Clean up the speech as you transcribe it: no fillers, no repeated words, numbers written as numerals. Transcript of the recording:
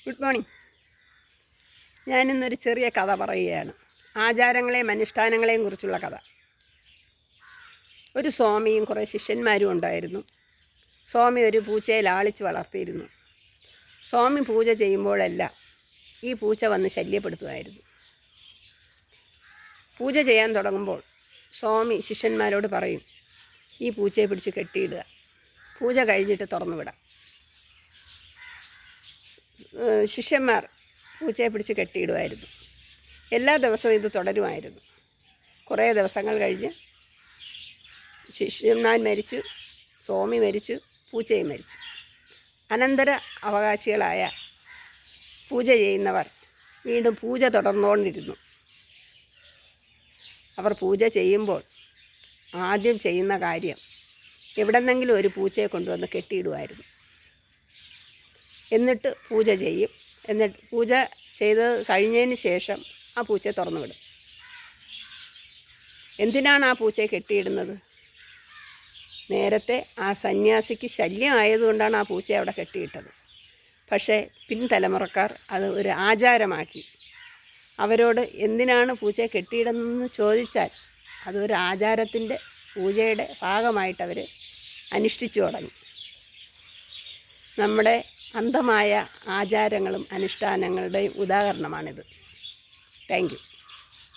Good morning. ഞാനിന്നൊരു ചെറിയ കഥ പറയുകയാണ്. ആചാരങ്ങളെയും അനുഷ്ഠാനങ്ങളെയും കുറിച്ചുള്ള കഥ. ഒരു സ്വാമിയും കുറേ ശിഷ്യന്മാരും ഉണ്ടായിരുന്നു. സ്വാമി ഒരു പൂച്ചയെ ലാളിച്ച് വളർത്തിയിരുന്നു. സ്വാമി പൂജ ചെയ്യുമ്പോഴെല്ലാം ഈ പൂച്ച വന്ന് ശല്യപ്പെടുത്തുമായിരുന്നു. പൂജ ചെയ്യാൻ തുടങ്ങുമ്പോൾ സ്വാമി ശിഷ്യന്മാരോട് പറയും, ഈ പൂച്ചയെ പിടിച്ച് കെട്ടിയിടുക, പൂജ കഴിഞ്ഞിട്ട് തുറന്നു വിടാം. ശിഷ്യന്മാർ പൂച്ചയെ പിടിച്ച് കെട്ടിയിടുമായിരുന്നു. എല്ലാ ദിവസവും ഇത് തുടരുമായിരുന്നു. കുറേ ദിവസങ്ങൾ കഴിഞ്ഞ് ശിഷ്യന്മാർ മരിച്ചു, സ്വാമി മരിച്ചു, പൂച്ചയും മരിച്ചു. അനന്തര അവകാശികളായ പൂജ ചെയ്യുന്നവർ വീണ്ടും പൂജ തുടർന്നുകൊണ്ടിരുന്നു. അവർ പൂജ ചെയ്യുമ്പോൾ ആദ്യം ചെയ്യുന്ന കാര്യം എവിടെന്നെങ്കിലും ഒരു പൂച്ചയെ കൊണ്ടുവന്ന് കെട്ടിയിടുമായിരുന്നു. എന്നിട്ട് പൂജ ചെയ്യും. എന്നിട്ട് പൂജ ചെയ്ത് കഴിഞ്ഞതിന് ശേഷം ആ പൂച്ചയെ തുറന്നു വിടും. എന്തിനാണ് ആ പൂച്ചയെ കെട്ടിയിടുന്നത്? നേരത്തെ ആ സന്യാസിക്ക് ശല്യം ആയതുകൊണ്ടാണ് ആ പൂച്ചയെ അവിടെ കെട്ടിയിട്ടത്. പക്ഷേ പിൻതലമുറക്കാർ അത് ഒരു ആചാരമാക്കി. അവരോട് എന്തിനാണ് പൂച്ചയെ കെട്ടിയിടുന്നതെന്ന് ചോദിച്ചാൽ അതൊരു ആചാരത്തിൻ്റെ പൂജയുടെ ഭാഗമായിട്ടവർ അനുഷ്ഠിച്ചു തുടങ്ങി. നമ്മുടെ അന്ധമായ ആചാരങ്ങളും അനുഷ്ഠാനങ്ങളുടെയും ഉദാഹരണമാണിത്. Thank you.